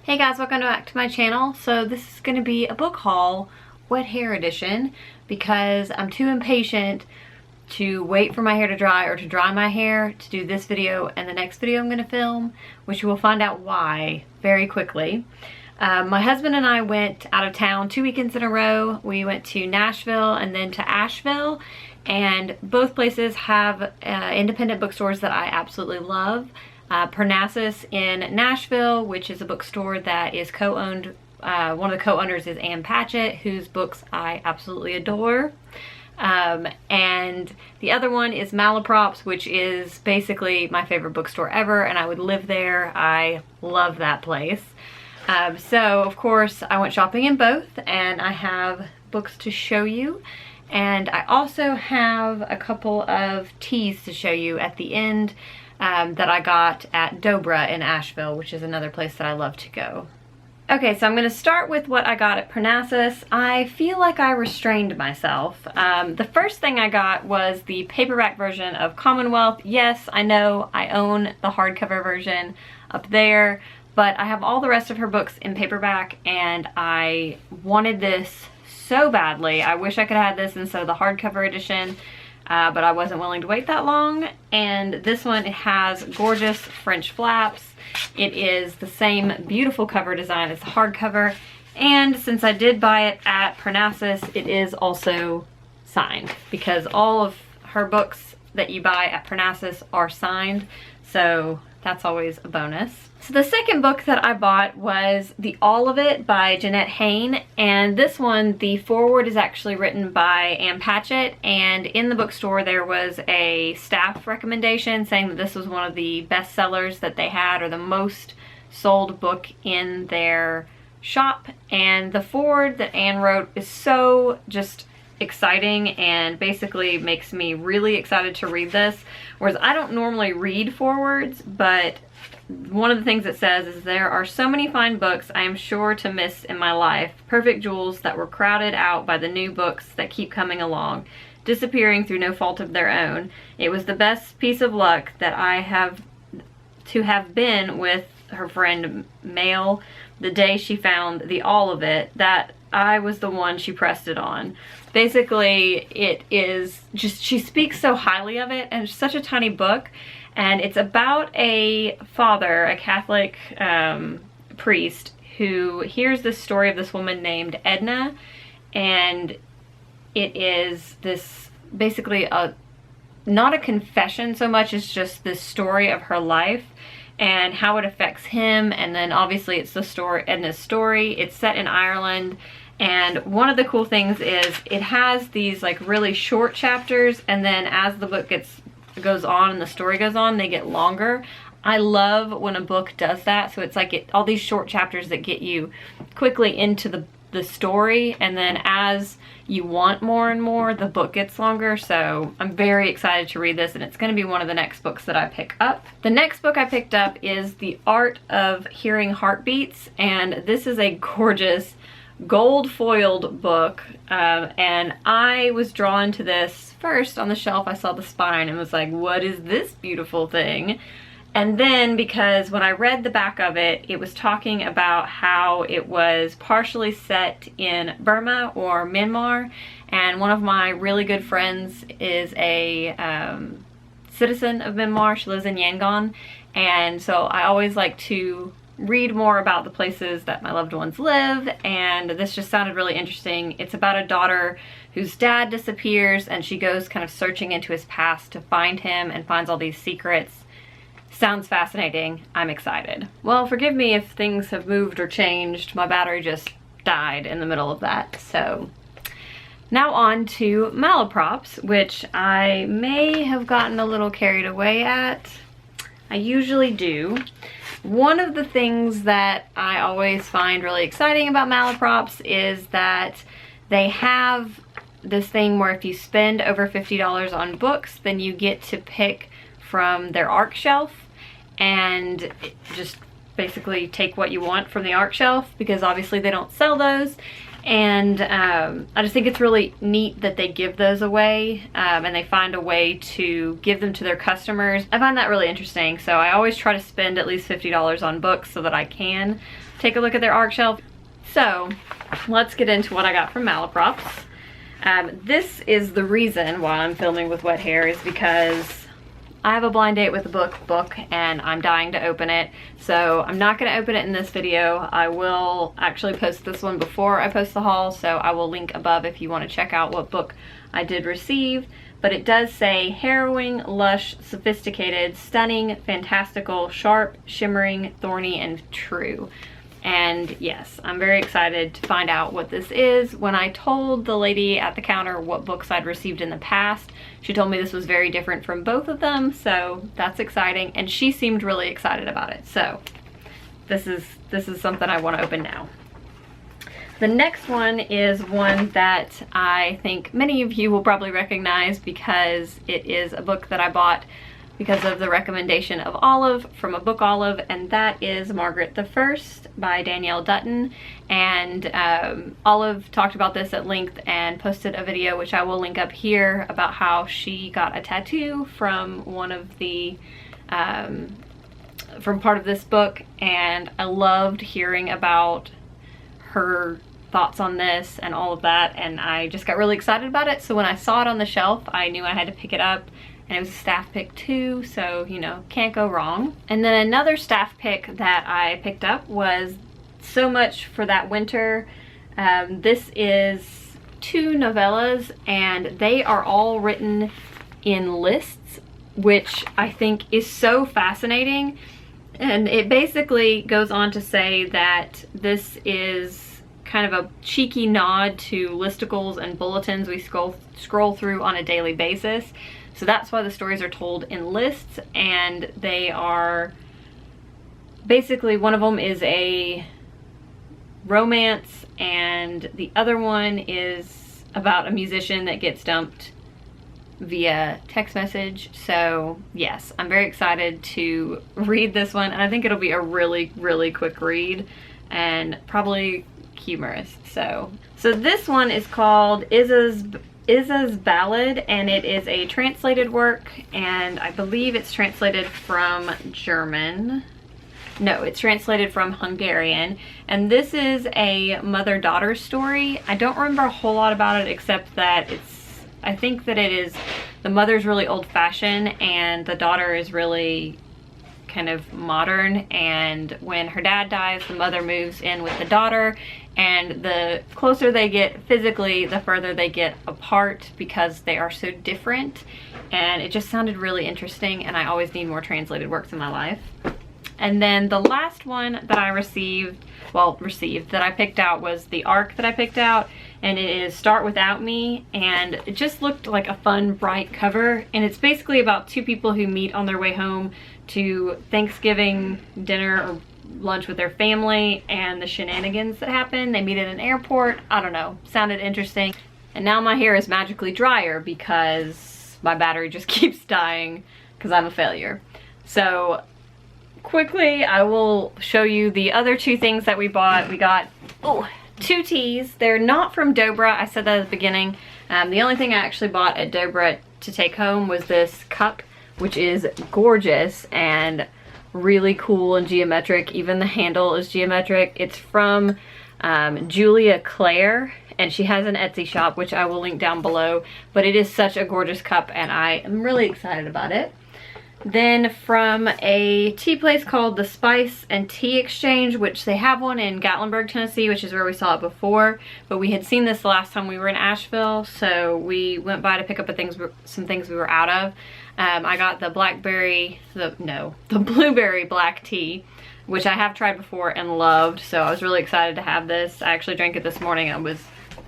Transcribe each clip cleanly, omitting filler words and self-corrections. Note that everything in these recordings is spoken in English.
Hey guys, welcome back to my channel. So this is going to be a book haul, wet hair edition, because I'm too impatient to wait for my hair to dry or to dry my hair to do this video and the next video I'm going to film, which you will find out why very quickly. My husband and I went out of town 2 weekends in a row. We went to Nashville and then to Asheville, and both places have independent bookstores that I absolutely love. Parnassus in Nashville, which is a bookstore that is co-owned, one of the co-owners is Ann Patchett, whose books I absolutely adore. And the other one is Malaprops, which is basically my favorite bookstore ever, and I would live there. I love that place. So of course I went shopping in both, and I have books to show you. And I also have a couple of teas to show you at the end that I got at Dobra in Asheville, which is another place that I love to go. Okay, so I'm going to start with what I got at Parnassus. I feel like I restrained myself. The first thing I got was the paperback version of Commonwealth. Yes, I know I own the hardcover version up there, but I have all the rest of her books in paperback, and I wanted this so badly. I wish I could have had this instead of the hardcover edition. But I wasn't willing to wait that long. And this one, it has gorgeous French flaps. It is the same beautiful cover design as the hardcover. And since I did buy it at Parnassus, it is also signed, because all of her books that you buy at Parnassus are signed. So that's always a bonus. So the second book that I bought was The All of It by Jeanette Hayne, and this one, the foreword is actually written by Ann Patchett, and in the bookstore there was a staff recommendation saying that this was one of the best sellers that they had, or the most sold book in their shop. And the foreword that Ann wrote is so just exciting and basically makes me really excited to read this, whereas I don't normally read forewords, but one of the things it says is, "There are so many fine books I am sure to miss in my life, perfect jewels that were crowded out by the new books that keep coming along, disappearing through no fault of their own. It was the best piece of luck that I have been with her friend Mail the day she found the all of it, that I was the one she pressed it on." Basically, it is just, she speaks so highly of it, and it's such a tiny book. And it's about a father, a Catholic priest, who hears this story of this woman named Edna, and it is this basically not a confession so much as just this story of her life and how it affects him. And then obviously it's the story, Edna's story. It's set in Ireland. And one of the cool things is it has these like really short chapters, and then as the book goes on and the story goes on, they get longer. I love when a book does that. So it's like all these short chapters that get you quickly into the story, and then as you want more and more, the book gets longer. So I'm very excited to read this, and it's going to be one of the next books that I pick up. The next book I picked up is The Art of Hearing Heartbeats, and this is a gorgeous gold foiled book, and I was drawn to this first on the shelf. I saw the spine and was like, what is this beautiful thing? And then because when I read the back of it, it was talking about how it was partially set in Burma or Myanmar, and one of my really good friends is a citizen of Myanmar. She lives in Yangon, and so I always like to read more about the places that my loved ones live, and this just sounded really interesting. It's about a daughter whose dad disappears, and she goes kind of searching into his past to find him and finds all these secrets. Sounds fascinating. I'm excited. Well, forgive me if things have moved or changed. My battery just died in the middle of that. So now on to Malaprops, which I may have gotten a little carried away at. I usually do. One of the things that I always find really exciting about Malaprops is that they have this thing where if you spend over $50 on books, then you get to pick from their ARC shelf and just basically take what you want from the ARC shelf, because obviously they don't sell those. And I just think it's really neat that they give those away, and they find a way to give them to their customers. I find that really interesting, so I always try to spend at least $50 on books so that I can take a look at their ARC shelf. So let's get into what I got from Malaprops. This is the reason why I'm filming with wet hair, is because I have a blind date with a book and I'm dying to open it. So I'm not gonna open it in this video. I will actually post this one before I post the haul, so I will link above if you wanna check out what book I did receive. But it does say harrowing, lush, sophisticated, stunning, fantastical, sharp, shimmering, thorny, and true. And yes, I'm very excited to find out what this is. When I told the lady at the counter what books I'd received in the past, she told me this was very different from both of them, so that's exciting. And she seemed really excited about it. So this is something I want to open now. The next one is one that I think many of you will probably recognize because it is a book that I bought because of the recommendation of Olive from a book Olive, and that is Margaret the First by Danielle Dutton. And Olive talked about this at length and posted a video, which I will link up here, about how she got a tattoo from one of the from part of this book, and I loved hearing about her thoughts on this and all of that, and I just got really excited about it. So when I saw it on the shelf, I knew I had to pick it up. And it was a staff pick too, so you know, can't go wrong. And then another staff pick that I picked up was So Much for That Winter. This is 2 novellas, and they are all written in lists, which I think is so fascinating. And it basically goes on to say that this is kind of a cheeky nod to listicles and bulletins we scroll through on a daily basis. So that's why the stories are told in lists, and they are basically, one of them is a romance and the other one is about a musician that gets dumped via text message. So yes, I'm very excited to read this one, and I think it'll be a really, really quick read and probably humorous. So this one is called Isa's Ballad, and it is a translated work, and I believe it's translated from German. No, it's translated from Hungarian, and this is a mother-daughter story. I don't remember a whole lot about it except that I think that it is, the mother's really old-fashioned and the daughter is really kind of modern, and when her dad dies, the mother moves in with the daughter, and the closer they get physically, the further they get apart because they are so different. And it just sounded really interesting, and I always need more translated works in my life. And then the last one that I that I picked out was the ARC that I picked out, and it is Start Without Me, and it just looked like a fun, bright cover, and it's basically about 2 people who meet on their way home to Thanksgiving dinner or lunch with their family, and the shenanigans that happen. They meet at an airport. I don't know, sounded interesting. And now my hair is magically drier because my battery just keeps dying because I'm a failure. So quickly, I will show you the other 2 things that we bought. We got 2 teas. They're not from Dobra. I said that at the beginning. The only thing I actually bought at Dobra to take home was this cup, which is gorgeous and really cool and geometric. Even the handle is geometric. It's from Julia Claire, and she has an Etsy shop, which I will link down below, but it is such a gorgeous cup and I am really excited about it. Then from a tea place called the Spice and Tea Exchange, which they have one in Gatlinburg, Tennessee, which is where we saw it before, but we had seen this the last time we were in Asheville, so we went by to pick up some things we were out of. I got the blueberry black tea, which I have tried before and loved, so I was really excited to have this. I actually drank it this morning. I was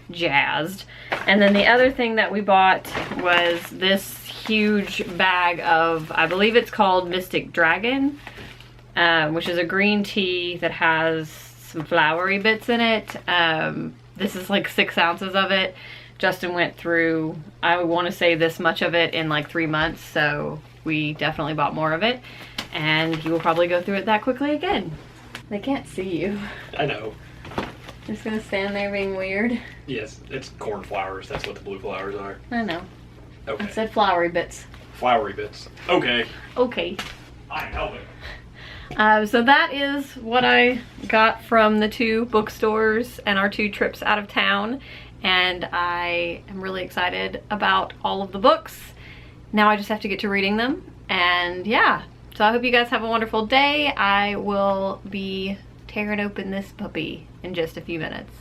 jazzed. And then the other thing that we bought was this huge bag of, I believe it's called Mystic Dragon, which is a green tea that has some flowery bits in it. This is like 6 ounces of it. Justin went through, I want to say, this much of it in like 3 months, so we definitely bought more of it, and he will probably go through it that quickly again. They can't see you. I know. Just gonna stand there being weird. Yes, it's corn flowers. That's what the blue flowers are. I know. Okay. I said flowery bits. Flowery bits. Okay. Okay. I'm helping. So that is what I got from the 2 bookstores and our 2 trips out of town. And I am really excited about all of the books. Now I just have to get to reading them. And yeah, so I hope you guys have a wonderful day. I will be tearing open this puppy in just a few minutes.